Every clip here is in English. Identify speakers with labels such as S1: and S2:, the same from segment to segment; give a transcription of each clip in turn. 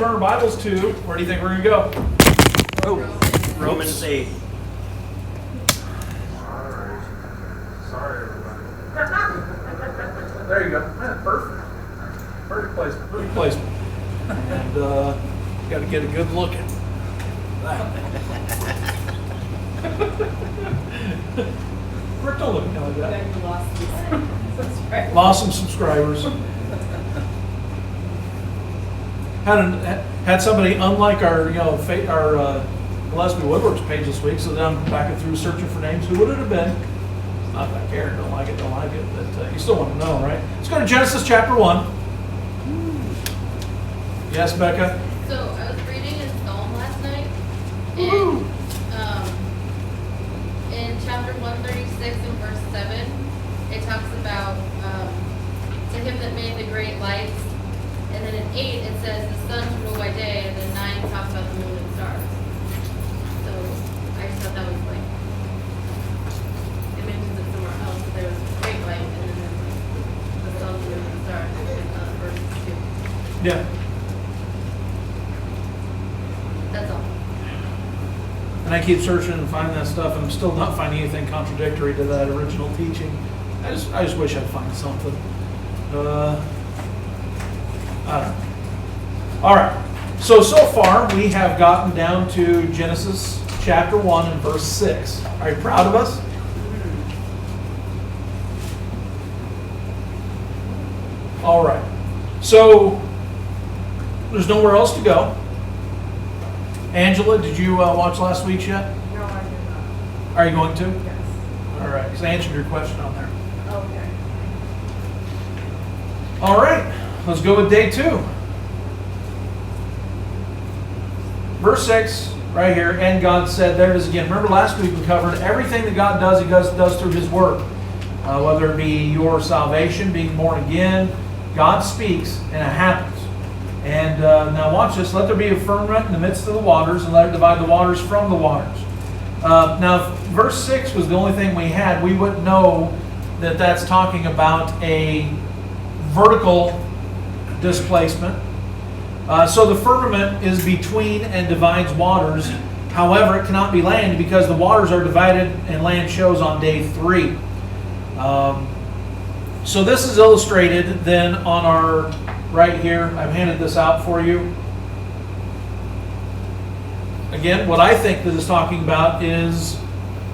S1: turn our Bibles to, where do you think we're going to go?
S2: Oh, Romans 8.
S3: Alright. Sorry, everybody.
S1: There you go. Yeah, perfect. Perfect placement. Perfect placement. And got to get a good look at that. Rick, don't look at me like that. Lost some subscribers. Had somebody, unlike our Gillespie Woodworks page this week, so then I'm backing through searching for names. Who would it have been? Not that I care, don't like it, but you still want to know, right? Let's go to Genesis chapter 1. Yes, Becca?
S4: So I was reading in Psalm last night,
S1: Woo-hoo.
S4: and in chapter 136 and verse 7, it talks about to him that made the great lights, and then in 8 it says the sun to rule by day, and then 9 talks about the moon and stars. So I just thought that was like, it mentions it somewhere else, that there was a great light, and then there's the sun, the moon, and stars in verse 2.
S1: Yeah.
S4: That's all.
S1: And I keep searching and finding that stuff, and I'm still not finding anything contradictory to that original teaching. I just wish I'd find something. I don't know. All right. So far, we have gotten down to Genesis chapter 1 and verse 6. Are you proud of us? All right. So, there's nowhere else to go. Angela, did you watch last week's yet?
S5: No, I did not.
S1: Are you going to?
S5: Yes.
S1: All right, because I answered your question on there.
S5: Okay.
S1: All right, let's go with day 2. Verse 6, right here, and God said, there it is again. Remember last week we covered everything that God does, He does through His Word. Whether it be your salvation, being born again, God speaks and it happens. And now watch this. Let there be a firmament in the midst of the waters, and let it divide the waters from the waters. Now, if verse 6 was the only thing we had, we wouldn't know that that's talking about a vertical displacement. So the firmament is between and divides waters. However, it cannot be land because the waters are divided and land shows on day 3. So this is illustrated then on our right here. I've handed this out for you. Again, what I think that is talking about is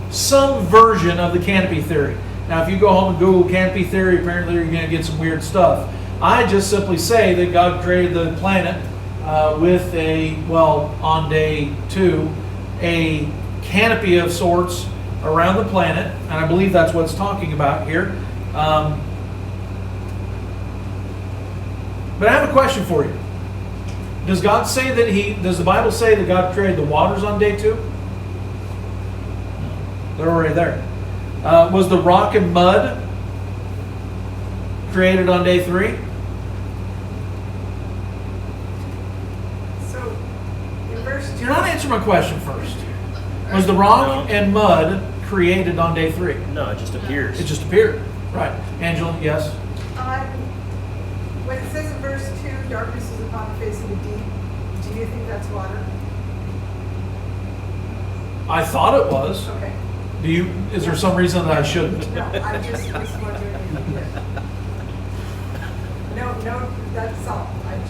S1: some version of the canopy theory. Now, if you go home and Google canopy theory, apparently you're going to get some weird stuff. I just simply say that God created the planet with on day 2, a canopy of sorts around the planet, and I believe that's what it's talking about here. But I have a question for you. Does God say that does the Bible say that God created the waters on day 2? No. They're already there. Was the rock and mud created on day 3?
S5: So, in verse 2.
S1: You're not answering my question first. Was the rock and mud created on day 3?
S2: No, it just appears.
S1: It just appeared. Right. Angela, yes?
S5: When it says in verse 2, darkness is upon the face of the deep, do you think that's water?
S1: I thought it was.
S5: Okay.
S1: Is there some reason that I shouldn't?
S5: No, I just was wondering if you did. No, that's all.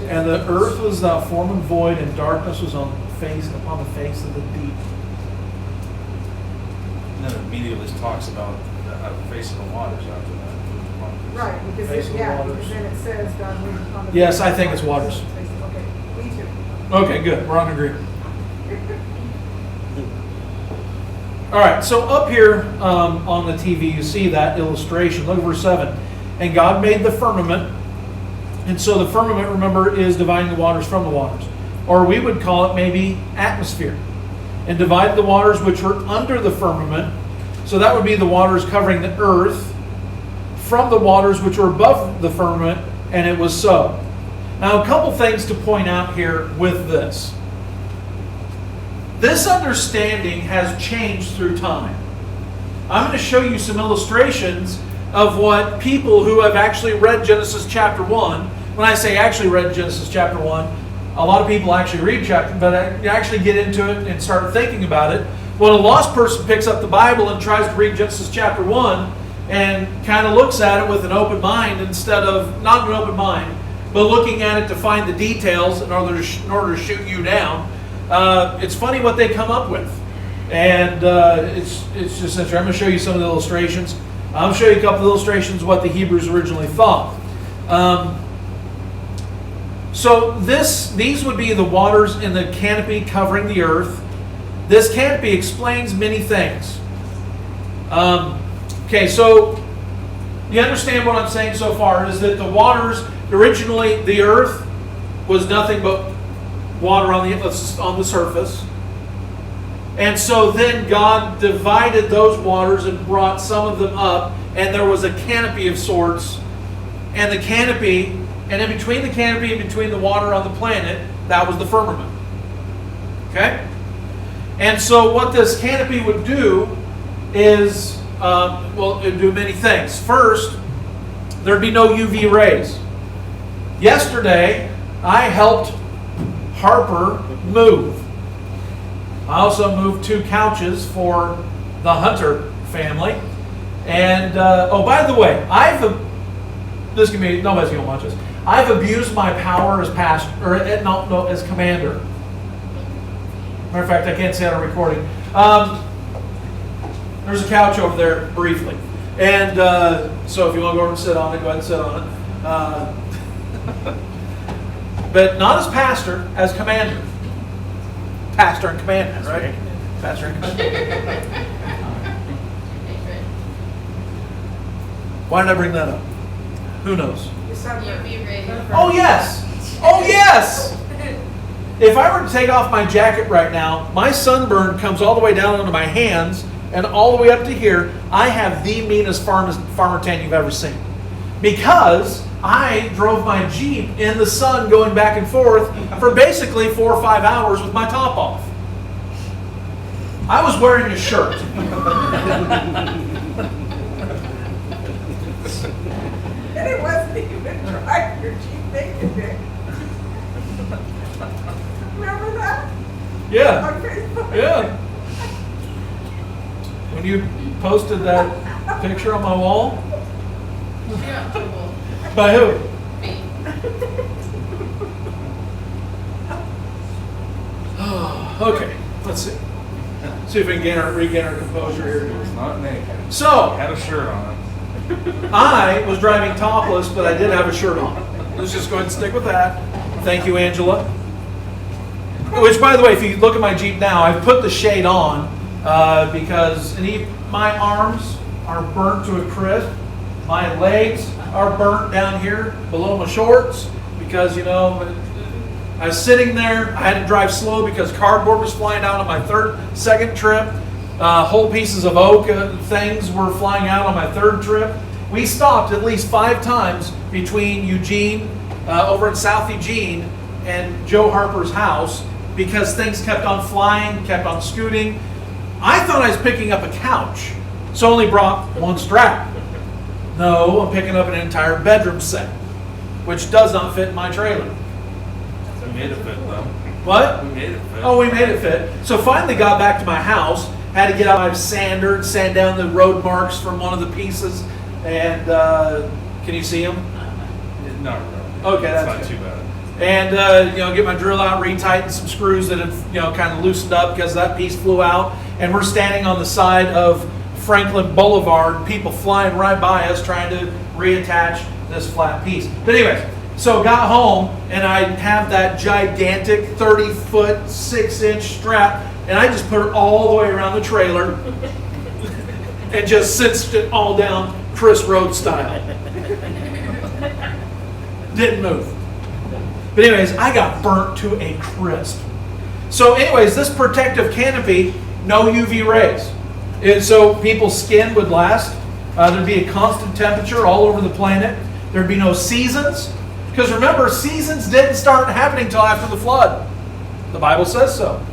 S1: And the earth was form and void, and darkness was upon the face of the deep.
S3: And then it immediately talks about the face of the waters after that.
S5: Right, because
S1: Face of the waters.
S5: because then it says God moved upon the
S1: Yes,
S5: face
S1: I
S5: of the
S1: think it's waters.
S5: Okay, me too.
S1: Okay, good. We're on agreement. All right, so up here on the TV, you see that illustration. Look at verse 7. And God made the firmament. And so the firmament, remember, is dividing the waters from the waters. Or we would call it maybe atmosphere. And divided the waters which were under the firmament. So that would be the waters covering the earth from the waters which were above the firmament, and it was so. Now, a couple things to point out here with this. This understanding has changed through time. I'm going to show you some illustrations of what people who have actually read Genesis chapter 1, when I say actually read Genesis chapter 1, a lot of people actually read chapter, but you actually get into it and start thinking about it. When a lost person picks up the Bible and tries to read Genesis chapter 1 and kind of looks at it with an open mind instead of, not an open mind, but looking at it to find the details in order to shoot you down, it's funny what they come up with. And it's just interesting. I'm going to show you some of the illustrations. I'll show you a couple of illustrations of what the Hebrews originally thought. So these would be the waters in the canopy covering the earth. This canopy explains many things. Okay, so you understand what I'm saying so far is that the waters, originally the earth was nothing but water on the surface. And so then God divided those waters and brought some of them up, and there was a canopy of sorts. And the canopy, and in between the canopy and between the water on the planet, that was the firmament. Okay? And so what this canopy would do is, it would do many things. First, there'd be no UV rays. Yesterday, I helped Harper move. I also moved 2 couches for the Hunter family. And, by the way, nobody's going to watch this. I've abused my power as pastor, as commander. Matter of fact, I can't say it on recording. There's a couch over there, briefly. And so if you want to go over and sit on it, go ahead and sit on it. But not as pastor, as commander. Pastor and commander, right? Pastor and commander. Why did I bring that up? Who knows?
S4: UV rays.
S1: Oh, yes! Oh, yes! If I were to take off my jacket right now, my sunburn comes all the way down onto my hands and all the way up to here. I have the meanest farmer tan you've ever seen. Because I drove my Jeep in the sun going back and forth for basically 4 or 5 hours with my top off. I was wearing a shirt.
S5: And it wasn't even dry, your Jeep naked Dick. Remember that?
S1: Yeah.
S5: On Facebook?
S1: Yeah. When you posted that picture on my wall?
S4: You're not trouble.
S1: By who?
S4: Me.
S1: Okay, let's see. See if we can regain our composure here.
S3: It's not naked.
S1: So,
S3: Had a shirt on.
S1: I was driving topless, but I did have a shirt on. Let's just go ahead and stick with that. Thank you, Angela. Which, by the way, if you look at my Jeep now, I've put the shade on because my arms are burnt to a crisp. My legs are burnt down here below my shorts because, I was sitting there. I had to drive slow because cardboard was flying out on my second trip. Whole pieces of oak things were flying out on my third trip. We stopped at least 5 times between Eugene, over in South Eugene, and Joe Harper's house because things kept on flying, kept on scooting. I thought I was picking up a couch, so only brought 1 strap. No, I'm picking up an entire bedroom set, which does not fit in my trailer.
S3: We made it fit though.
S1: What?
S3: We made it fit.
S1: Oh, we made it fit. So finally got back to my house, had to get out my sander and sand down the road marks from one of the pieces. And can you see them?
S3: Not really.
S1: Okay, that's
S3: not
S1: good.
S3: too bad.
S1: And get my drill out, retighten some screws that have kind of loosened up because that piece flew out. And we're standing on the side of Franklin Boulevard, people flying right by us trying to reattach this flat piece. But anyways, so got home and I have that gigantic 30-foot, 6-inch strap, and I just put it all the way around the trailer and just cinched it all down Chris Road style. Didn't move. But anyways, I got burnt to a crisp. So anyways, this protective canopy, no UV rays. And so people's skin would last. There'd be a constant temperature all over the planet. There'd be no seasons. Because remember, seasons didn't start happening until after the flood. The Bible says so.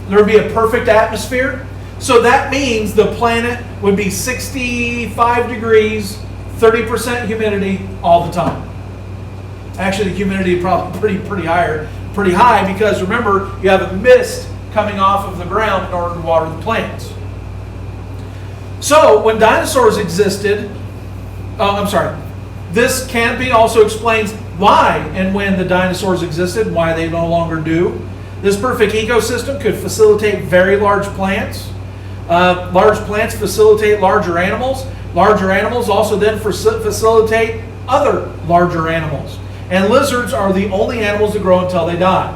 S1: There would be a perfect atmosphere. So that means the planet would be 65 degrees, 30% humidity all the time. Actually, the humidity is probably pretty higher, pretty high because remember, you have a mist coming off of the ground in order to water the plants. So, when dinosaurs existed, this canopy also explains why and when the dinosaurs existed, why they no longer do. This perfect ecosystem could facilitate very large plants. Large plants facilitate larger animals. Larger animals also then facilitate other larger animals. And lizards are the only animals that grow until they die.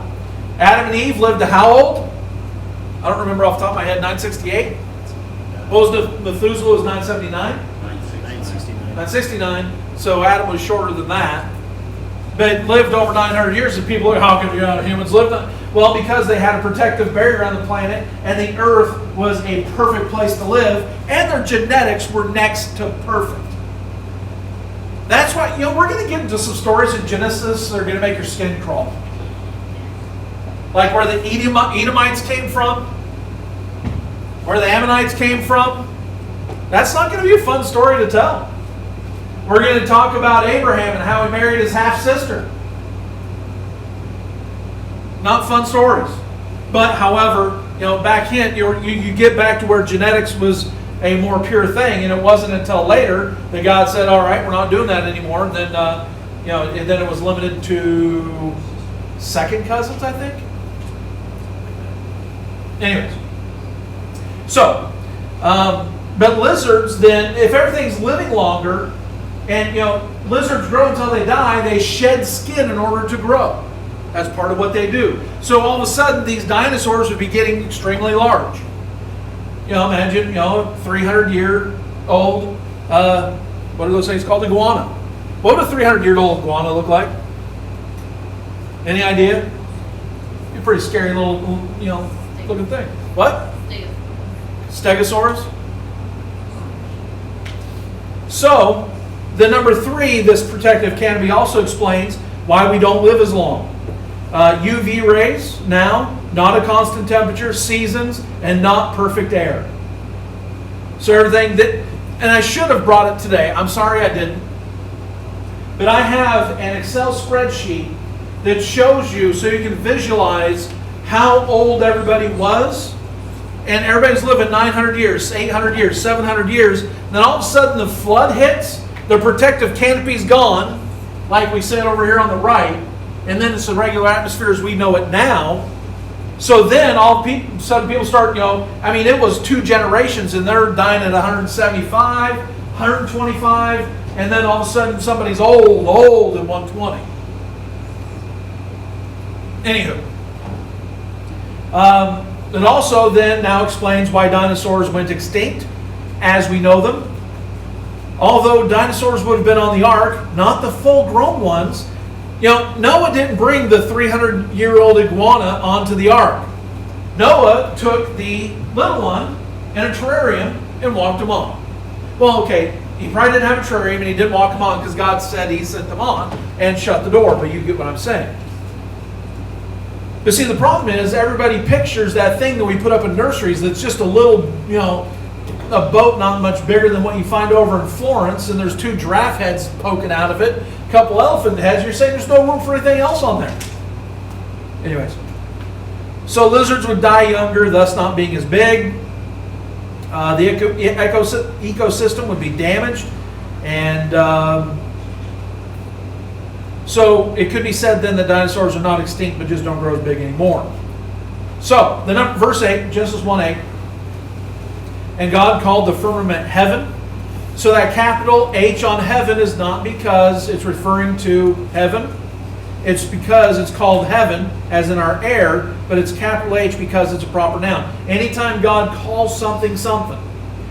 S1: Adam and Eve lived to how old? I don't remember off the top of my head, 968? What was Methuselah was 979?
S2: 969.
S1: 969. So Adam was shorter than that. But lived over 900 years, and people are, how can humans live that? Well, because they had a protective barrier on the planet, and the earth was a perfect place to live, and their genetics were next to perfect. That's why, we're going to get into some stories in Genesis that are going to make your skin crawl. Like where the Edomites came from, where the Ammonites came from. That's not going to be a fun story to tell. We're going to talk about Abraham and how he married his half-sister. Not fun stories. But, however, back in, you get back to where genetics was a more pure thing, and it wasn't until later that God said, all right, we're not doing that anymore. And then, and then it was limited to second cousins, I think. Anyways. So, but lizards then, if everything's living longer, and lizards grow until they die, they shed skin in order to grow. That's part of what they do. So all of a sudden, these dinosaurs would be getting extremely large. Imagine, 300-year-old, what are those things called? Iguana. What would a 300-year-old iguana look like? Any idea? Be a pretty scary little, looking thing. What? Stegosaurus. So, the number 3, this protective canopy also explains why we don't live as long. UV rays, now, not a constant temperature, seasons, and not perfect air. So everything that, and I should have brought it today. I'm sorry I didn't. But I have an Excel spreadsheet that shows you, so you can visualize how old everybody was. And everybody's living 900 years, 800 years, 700 years. Then all of a sudden the flood hits, the protective canopy's gone, like we said over here on the right, and then it's the regular atmosphere as we know it now. So then sudden people start, it was 2 generations and they're dying at 175, 125, and then all of a sudden somebody's old at 120. Anywho. It also then now explains why dinosaurs went extinct as we know them. Although dinosaurs would have been on the ark, not the full-grown ones. Noah didn't bring the 300-year-old iguana onto the ark. Noah took the little one in a terrarium and walked him on. Well, okay, he probably didn't have a terrarium and he didn't walk him on because God said he sent them on and shut the door, but you get what I'm saying. But see, the problem is everybody pictures that thing that we put up in nurseries that's just a little, a boat not much bigger than what you find over in Florence, and there's 2 giraffe heads poking out of it, a couple elephant heads. You're saying there's no room for anything else on there. Anyways. So lizards would die younger, thus not being as big. The ecosystem would be damaged. And so it could be said then that dinosaurs are not extinct but just don't grow as big anymore. So, verse 8, Genesis 1:8. And God called the firmament heaven. So that capital H on heaven is not because it's referring to heaven. It's because it's called heaven, as in our air, but it's capital H because it's a proper noun. Anytime God calls something something,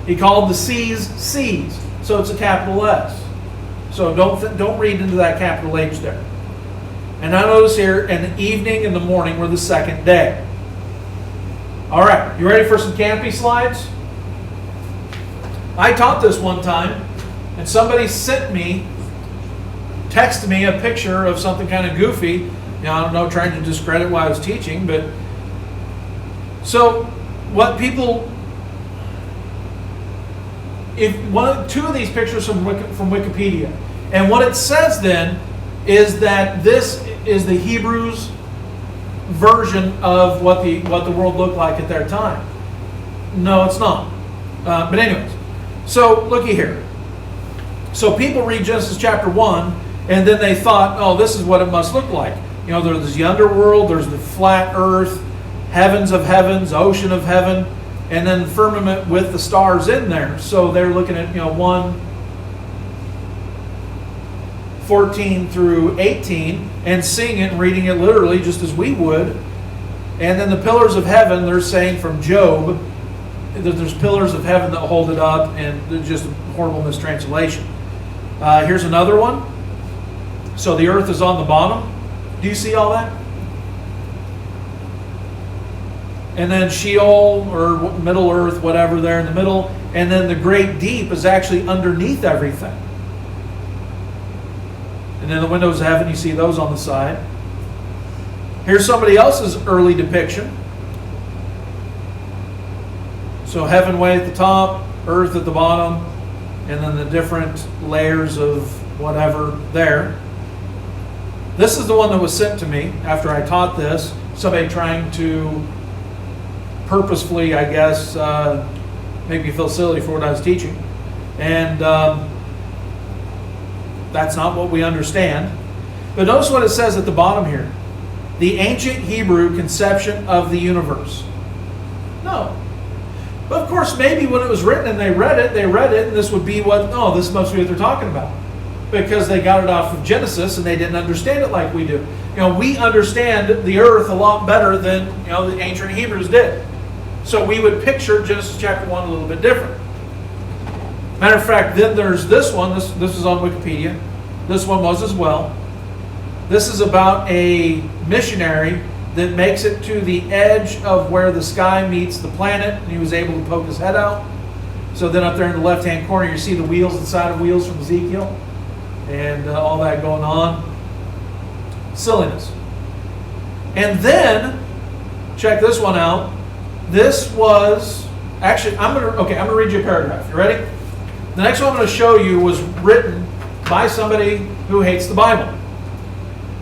S1: He called the seas seas, so it's a capital S. So don't read into that capital H there. And now notice here, and the evening and the morning were the second day. All right, you ready for some canopy slides? I taught this one time, and somebody texted me a picture of something kind of goofy. I don't know, trying to discredit what I was teaching, but so what people, two of these pictures from Wikipedia, and what it says then is that this is the Hebrews version of what the world looked like at their time. No, it's not. But anyways, so looky here. So people read Genesis chapter 1, and then they thought, oh, this is what it must look like. You know, there's the underworld, there's the flat earth, heavens of heavens, ocean of heaven, and then the firmament with the stars in there. So they're looking at, 1:14 through 18, and seeing it and reading it literally just as we would. And then the pillars of heaven, they're saying from Job, that there's pillars of heaven that hold it up, and they're just a horrible mistranslation. Here's another one. So the earth is on the bottom. Do you see all that? And then Sheol, or Middle Earth, whatever, there in the middle. And then the great deep is actually underneath everything. And then the windows of heaven, you see those on the side. Here's somebody else's early depiction. So heaven way at the top, earth at the bottom, and then the different layers of whatever there. This is the one that was sent to me after I taught this. Somebody trying to purposefully, I guess, make me feel silly for what I was teaching. And that's not what we understand. But notice what it says at the bottom here. The ancient Hebrew conception of the universe. No. But of course, maybe when it was written and they read it, and this would be this must be what they're talking about. Because they got it off of Genesis and they didn't understand it like we do. We understand the earth a lot better than, the ancient Hebrews did. So we would picture Genesis chapter 1 a little bit different. Matter of fact, then there's this one. This is on Wikipedia. This one was as well. This is about a missionary that makes it to the edge of where the sky meets the planet, and he was able to poke his head out. So then up there in the left-hand corner, you see the wheels inside of wheels from Ezekiel, and all that going on. Silliness. And then, check this one out. This was, actually, I'm going to read you a paragraph. You ready? The next one I'm going to show you was written by somebody who hates the Bible.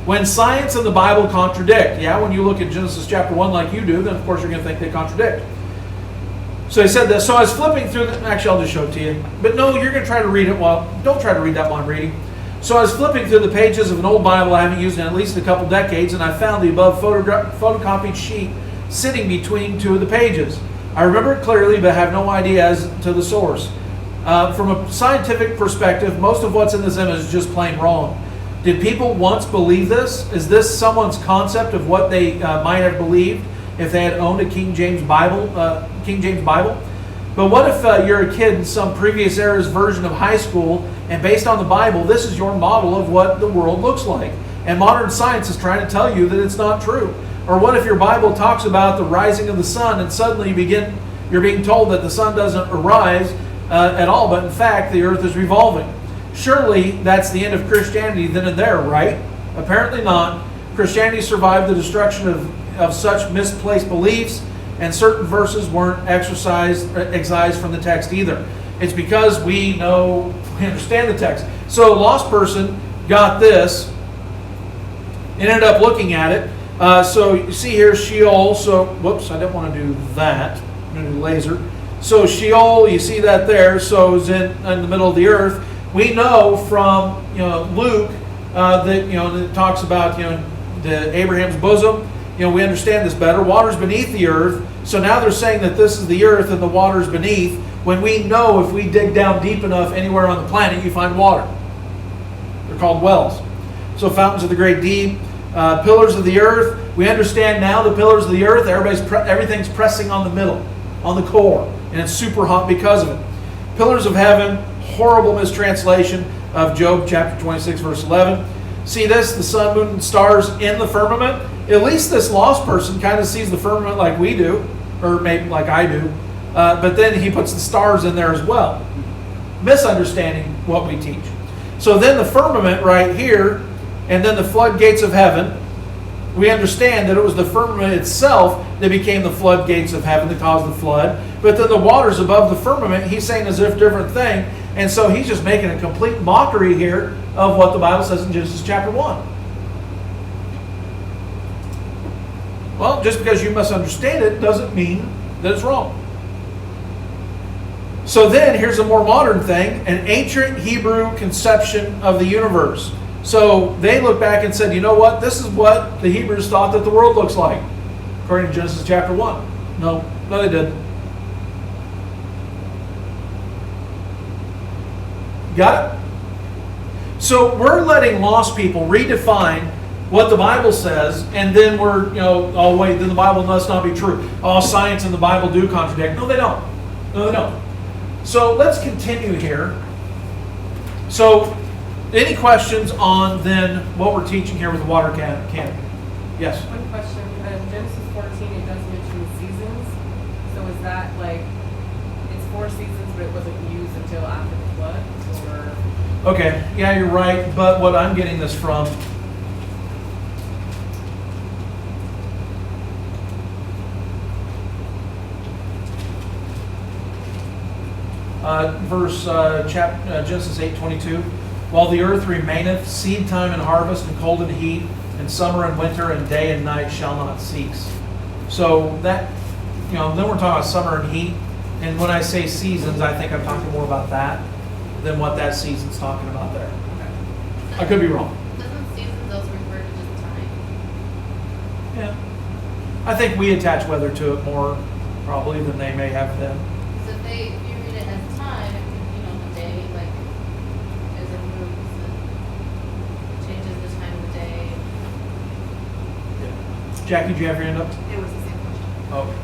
S1: When science and the Bible contradict. Yeah, when you look at Genesis chapter 1 like you do, then of course you're going to think they contradict. So he said this. So I was flipping through actually I'll just show it to you. But no, you're going to try to read it don't try to read that while I'm reading. So I was flipping through the pages of an old Bible I haven't used in at least a couple decades, and I found the above photocopied sheet sitting between two of the pages. I remember it clearly, but have no idea as to the source. From a scientific perspective, most of what's in this image is just plain wrong. Did people once believe this? Is this someone's concept of what they might have believed if they had owned a King James Bible? But what if you're a kid in some previous era's version of high school, and based on the Bible, this is your model of what the world looks like, and modern science is trying to tell you that it's not true? Or what if your Bible talks about the rising of the sun, and suddenly you're being told that the sun doesn't arise at all, but in fact the earth is revolving? Surely that's the end of Christianity then and there, right? Apparently not. Christianity survived the destruction of such misplaced beliefs, and certain verses weren't excised from the text either. It's because we understand the text. So a lost person got this and ended up looking at it. So you see here Sheol. So, whoops, I didn't want to do that. I'm going to do laser. So Sheol, you see that there. So it's in the middle of the earth. We know from Luke that it talks about the Abraham's bosom. We understand this better. Water's beneath the earth. So now they're saying that this is the earth and the water's beneath, when we know if we dig down deep enough anywhere on the planet, you find water. They're called wells. So fountains of the great deep, pillars of the earth. We understand now the pillars of the earth. Everything's pressing on the middle, on the core, and it's super hot because of it. Pillars of heaven. Horrible mistranslation of Job chapter 26 verse 11. See this, the sun, moon, and stars in the firmament? At least this lost person kind of sees the firmament like we do, or maybe like I do, but then he puts the stars in there as well. Misunderstanding what we teach. So then the firmament right here, and then the floodgates of heaven, we understand that it was the firmament itself that became the floodgates of heaven that caused the flood. But then the waters above the firmament, he's saying as if different thing. And so he's just making a complete mockery here of what the Bible says in Genesis chapter 1. Well, just because you misunderstand it doesn't mean that it's wrong. So then, here's a more modern thing, an ancient Hebrew conception of the universe. So they look back and said, you know what? This is what the Hebrews thought that the world looks like, according to Genesis chapter 1. No, they didn't. Got it? So we're letting lost people redefine what the Bible says, and then we're, oh wait, then the Bible must not be true. Oh, science and the Bible do contradict. No, they don't. No, they don't. So let's continue here. So, any questions on then what we're teaching here with the water canopy? Yes?
S6: One question. Genesis 14, it does mention the seasons. So is that like, it's 4 seasons, but it wasn't used until after the flood? Or
S1: Okay, yeah, you're right. But what I'm getting this from, Genesis 8:22. While the earth remaineth, seed time and harvest, and cold and heat, and summer and winter, and day and night shall not cease. So that, then we're talking about summer and heat. And when I say seasons, I think I'm talking more about that than what that season's talking about there. I could be wrong.
S4: Doesn't seasons also refer to just time?
S1: Yeah. I think we attach weather to it more probably than they may have them.
S4: So if you read it as time, it could, the day, like, as it moves and changes the time of the day.
S1: Yeah. Jackie, did you have your hand up?
S5: It was the same question.
S1: Okay.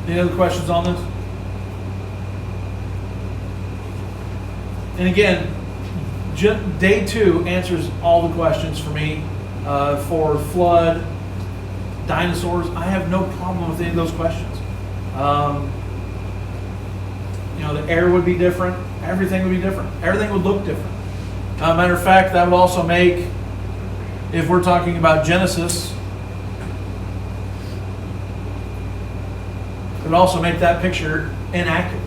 S1: Any other questions on this? And again, day 2 answers all the questions for me. For flood, dinosaurs, I have no problem with any of those questions. The air would be different. Everything would be different. Everything would look different. Matter of fact, that would also make, if we're talking about Genesis, it would also make that picture inaccurate.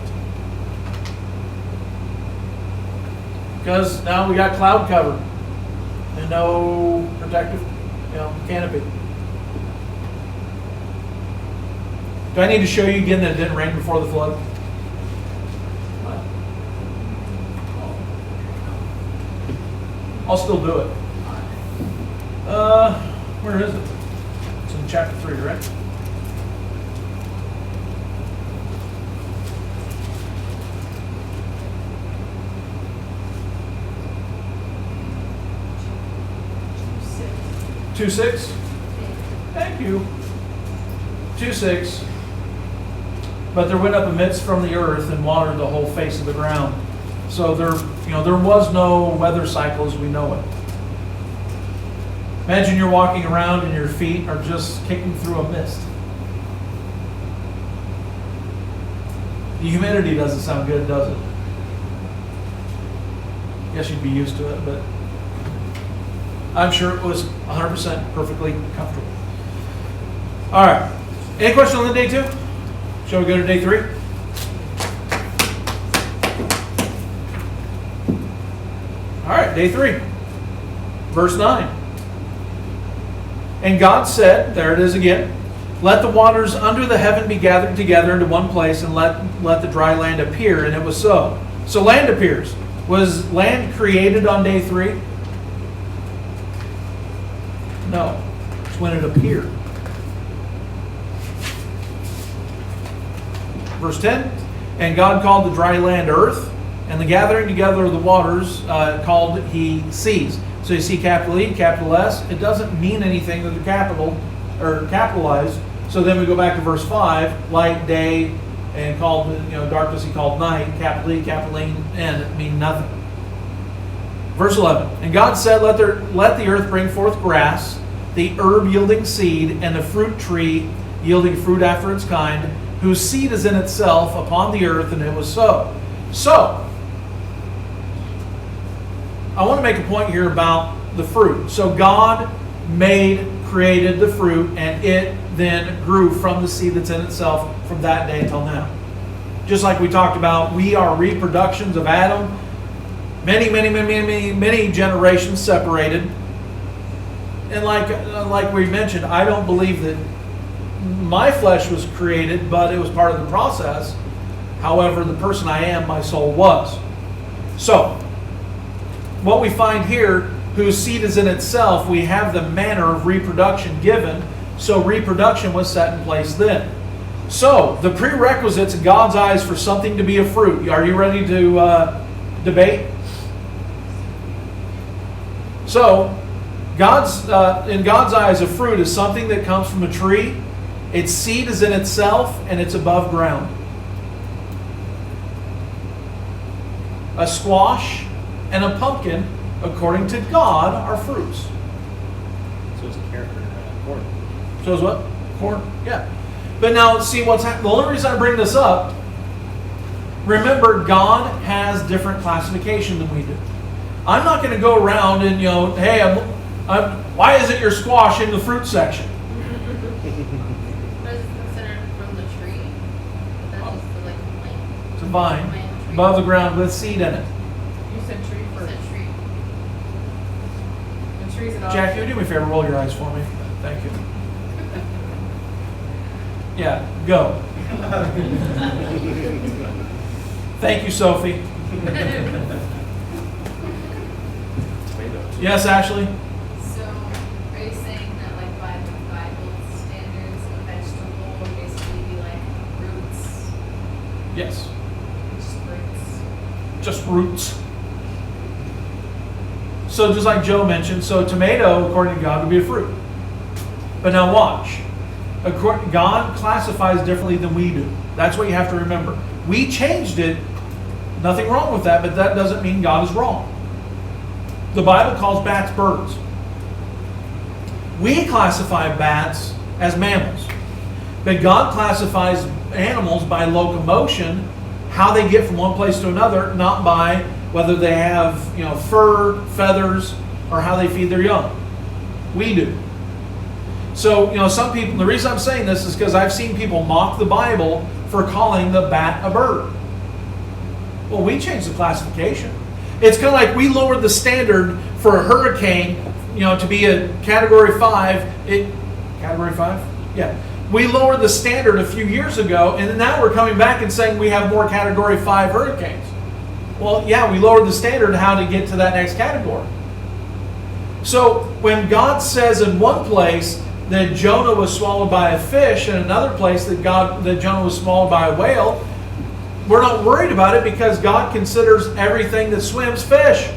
S1: Because now we got cloud cover and no protective, canopy. Do I need to show you again that it didn't rain before the flood? I'll still do it. Where is it? It's in chapter 3, right?
S5: Six.
S1: 2:6. Thank you. 2:6. But there went up a mist from the earth and watered the whole face of the ground. So there was no weather cycle as we know it. Imagine you're walking around and your feet are just kicking through a mist. The humidity doesn't sound good, does it? Guess you'd be used to it, but I'm sure it was 100% perfectly comfortable. All right. Any questions on the day 2? Shall we go to day 3? All right, day 3. Verse 9. And God said, there it is again, let the waters under the heaven be gathered together into one place, and let the dry land appear. And it was so. So land appears. Was land created on day 3? No. It's when it appeared. Verse 10, and God called the dry land earth, and the gathering together of the waters called he seas. So you see capital E, capital S. It doesn't mean anything that they're capital or capitalized. So then we go back to verse 5, light, day, and called darkness he called night. Capital E, capital N mean nothing. Verse 11, and God said, let the earth bring forth grass, the herb yielding seed, and the fruit tree yielding fruit after its kind, whose seed is in itself upon the earth, and it was so. So, I want to make a point here about the fruit. So God created the fruit, and it then grew from the seed that's in itself from that day until now. Just like we talked about, we are reproductions of Adam, many generations separated. And like we mentioned, I don't believe that my flesh was created, but it was part of the process. However, the person I am, my soul was. So, what we find here, whose seed is in itself, we have the manner of reproduction given. So reproduction was set in place then. So, the prerequisites in God's eyes for something to be a fruit. Are you ready to debate? So, in God's eyes, a fruit is something that comes from a tree. Its seed is in itself, and it's above ground. A squash and a pumpkin, according to God, are fruits.
S2: So it's a character, corn.
S1: So is what? Corn? Yeah. But now, see what's happening. The only reason I bring this up, remember, God has different classification than we do. I'm not going to go around and, hey, why isn't your squash in the fruit section?
S4: But it's considered from the tree. But that's just like plant.
S1: It's a vine,
S4: Plant tree.
S1: above the ground with seed in it.
S6: You said tree
S4: It's
S6: first.
S4: a tree.
S6: The tree's an
S1: Jack,
S6: option.
S1: you do me a favor, roll your eyes for me. Thank you. Yeah, go. Thank you, Sophie.
S3: Tomatoes.
S1: Yes, Ashley?
S7: So, are you saying that, like, by the Bible standards, a vegetable would basically be like roots,
S1: Yes.
S7: just roots?
S1: Just roots. So just like Joe mentioned, so tomato, according to God, would be a fruit. But now watch. God classifies differently than we do. That's what you have to remember. We changed it. Nothing wrong with that, but that doesn't mean God is wrong. The Bible calls bats birds. We classify bats as mammals. But God classifies animals by locomotion, how they get from one place to another, not by whether they have, fur, feathers, or how they feed their young. We do. So, some people, the reason I'm saying this is because I've seen people mock the Bible for calling the bat a bird. Well, we changed the classification. It's kind of like we lowered the standard for a hurricane, to be a Category 5. Category 5? Yeah. We lowered the standard a few years ago, and now we're coming back and saying we have more Category 5 hurricanes. Well, yeah, we lowered the standard how to get to that next category. So when God says in one place that Jonah was swallowed by a fish, and another place that Jonah was swallowed by a whale, we're not worried about it because God considers everything that swims fish.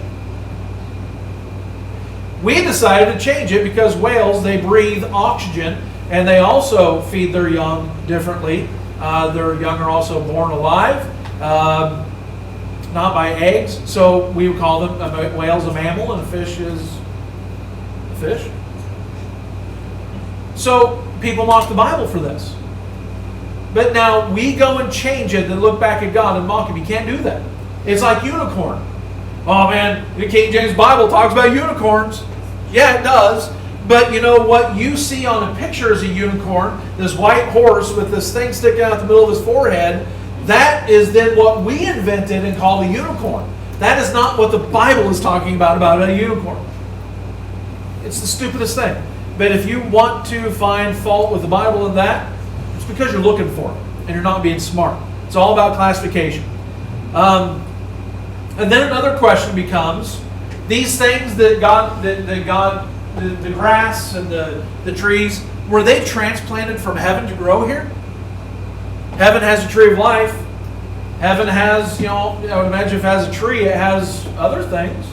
S1: We decided to change it because whales, they breathe oxygen, and they also feed their young differently. Their young are also born alive, not by eggs. So we would call them, a whale's a mammal and a fish is a fish. So people mock the Bible for this. But now we go and change it and look back at God and mock Him. You can't do that. It's like unicorn. Oh man, the King James Bible talks about unicorns. Yeah, it does. But what you see on a picture is a unicorn, this white horse with this thing sticking out the middle of his forehead. That is then what we invented and called a unicorn. That is not what the Bible is talking about a unicorn. It's the stupidest thing. But if you want to find fault with the Bible in that, it's because you're looking for it and you're not being smart. It's all about classification. And then another question becomes, these things that God, the grass and the trees, were they transplanted from heaven to grow here? Heaven has a tree of life. Heaven has, I would imagine if it has a tree, it has other things.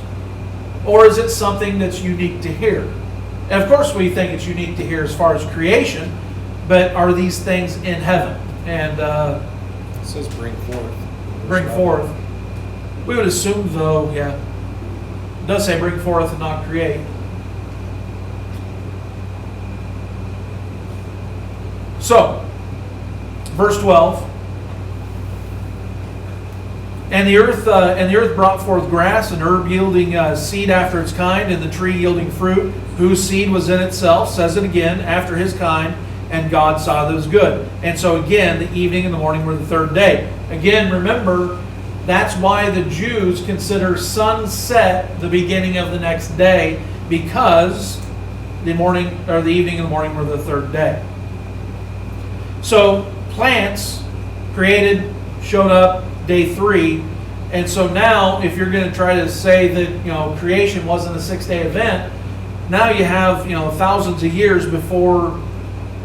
S1: Or is it something that's unique to here? And of course we think it's unique to here as far as creation, but are these things in heaven? And
S2: It says bring forth.
S1: bring forth. We would assume though, yeah. It does say bring forth and not create. So, verse 12. And the earth brought forth grass, and herb yielding seed after its kind, and the tree yielding fruit, whose seed was in itself, says it again, after his kind, and God saw that it was good. And so again, the evening and the morning were the third day. Again, remember, that's why the Jews consider sunset the beginning of the next day, because the morning, or the evening and the morning were the third day. So plants created, showed up day 3. And so now, if you're going to try to say that, creation wasn't a 6-day event, now you have, thousands of years before,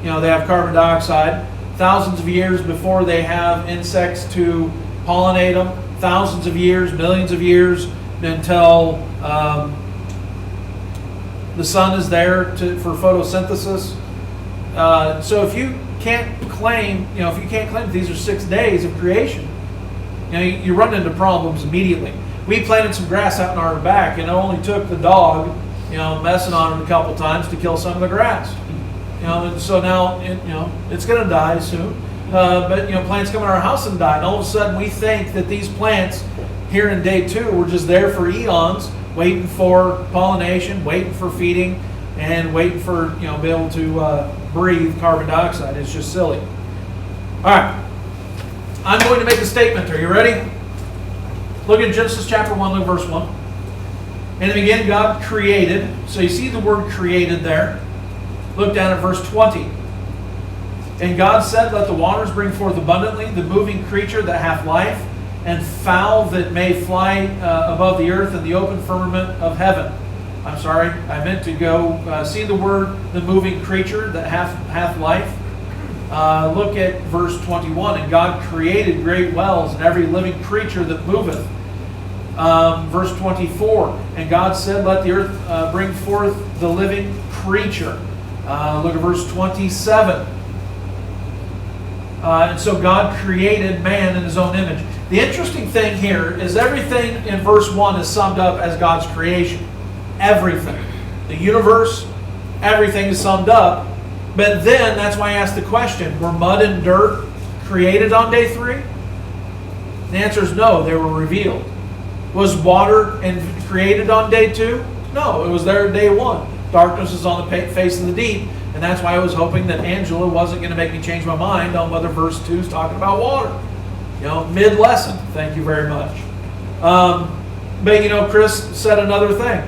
S1: they have carbon dioxide, thousands of years before they have insects to pollinate them, thousands of years, millions of years until the sun is there for photosynthesis. So if you can't claim, that these are 6 days of creation, you run into problems immediately. We planted some grass out in our back, and it only took the dog, messing on it a couple times to kill some of the grass. And so now, it's going to die soon. But plants come in our house and die, and all of a sudden we think that these plants here in day 2 were just there for eons, waiting for pollination, waiting for feeding, and waiting for be able to breathe carbon dioxide. It's just silly. All right. I'm going to make a statement. Are you ready? Look at Genesis chapter 1, look at verse 1. In the beginning, God created. So you see the word created there. Look down at verse 20. And God said, let the waters bring forth abundantly the moving creature that hath life, and fowl that may fly above the earth in the open firmament of heaven. I'm sorry, I meant to go see the word, the moving creature that hath life. Look at verse 21. And God created great wells and every living creature that moveth. Verse 24. And God said, let the earth bring forth the living creature. Look at verse 27. And so God created man in his own image. The interesting thing here is everything in verse 1 is summed up as God's creation. Everything. The universe, everything is summed up. But then, that's why I asked the question, were mud and dirt created on day 3? The answer is no, they were revealed. Was water created on day 2? No, it was there day 1. Darkness is on the face of the deep, and that's why I was hoping that Angela wasn't going to make me change my mind on whether verse 2 is talking about water. Mid-lesson. Thank you very much. But, Chris said another thing.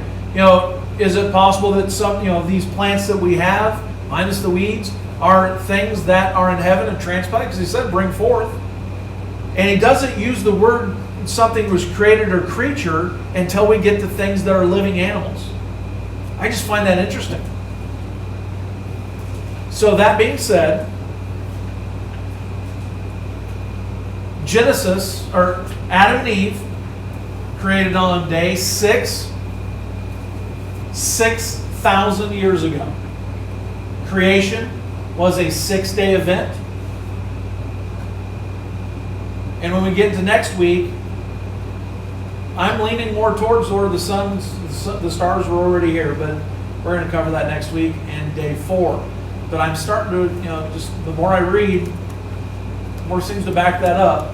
S1: Is it possible that some, these plants that we have, minus the weeds, are things that are in heaven and transplanted? Because he said, bring forth. And he doesn't use the word something was created or creature until we get to things that are living animals. I just find that interesting. So that being said, Genesis, or Adam and Eve, created on day 6, 6,000 years ago. Creation was a 6-day event. And when we get into next week, I'm leaning more towards where the stars were already here, but we're going to cover that next week in day 4. But I'm starting to, just the more I read, the more seems to back that up.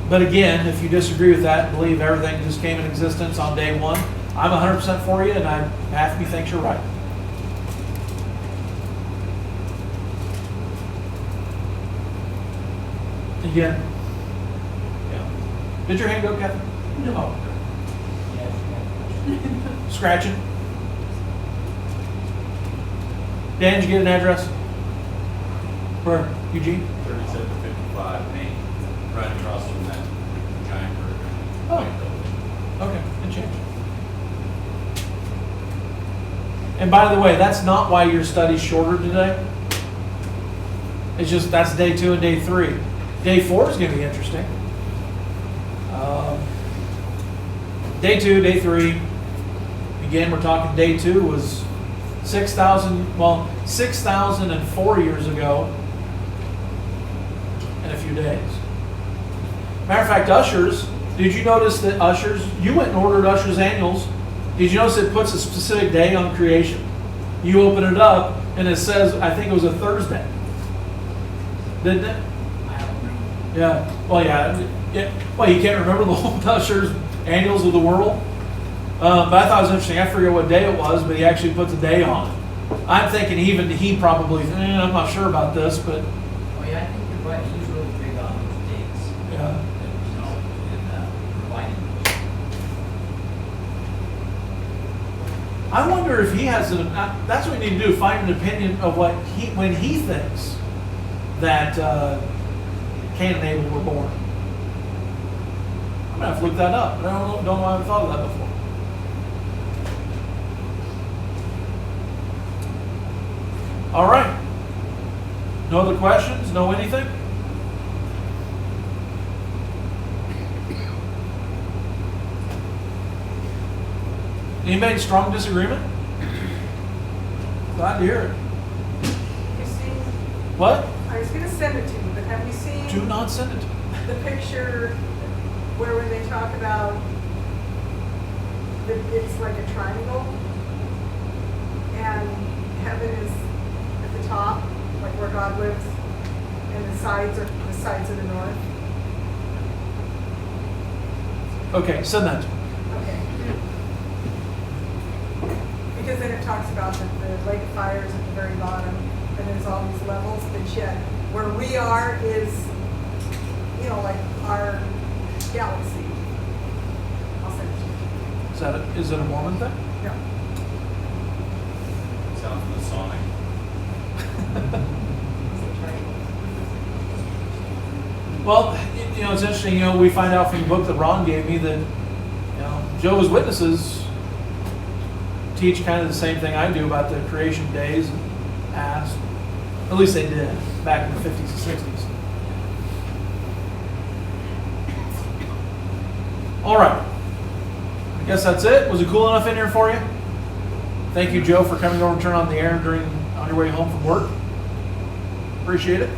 S1: But again, if you disagree with that and believe everything just came in existence on day 1, I'm 100% for you, and half of me thinks you're right. Again. Yeah. Did your hand go, Kevin? No. Scratching? Dan, did you get an address? Where? Eugene?
S8: 3755 Main, right across from that giant
S1: Oh. Okay, good change. And by the way, that's not why your study's shorter today. It's just that's day 2 and day 3. Day 4 is going to be interesting. Day 2, day 3. Again, we're talking day 2 was 6,004 years ago in a few days. Matter of fact, Ushers, did you notice that Ushers, you went and ordered Ushers annuals. Did you notice it puts a specific day on creation? You open it up and it says, I think it was a Thursday. Didn't it?
S8: I don't remember.
S1: Yeah. Well, yeah. Well, you can't remember the whole Ushers annuals of the world? But I thought it was interesting. I forget what day it was, but he actually puts a day on it. I'm thinking even he probably, I'm not sure about this, but
S9: Oh yeah, I think you're right. He's really big on those dates.
S1: yeah.
S9: In providing those.
S1: I wonder if he has that's what we need to do, find an opinion of when he thinks that Cain and Abel were born. I'm gonna have to look that up. I don't know, I haven't thought of that before. All right. No other questions? No anything? Anybody in strong disagreement? Glad to hear it.
S5: You see,
S1: What?
S5: I was gonna send it to you, but have you seen
S1: Do not send it to me.
S5: the picture where when they talk about that it's like a triangle and heaven is at the top, like where God lives, and the sides are the sides of the north?
S1: Okay, send that to me.
S5: Okay. Because then it talks about the lake of fire is at the very bottom, and there's all these levels, but yet where we are is, you know, like our galaxy. I'll send it to you.
S1: Is it a Mormon thing?
S5: No.
S8: Sounds Masonic.
S1: Well, you know, it's interesting, you know, we find out from the book that Ron gave me that, you know, Jehovah's Witnesses teach kind of the same thing I do about the creation days and past. At least they did back in the 50s and 60s. All right. I guess that's it. Was it cool enough in here for you? Thank you, Joe, for coming over and turning on the air on your way home from work. Appreciate it.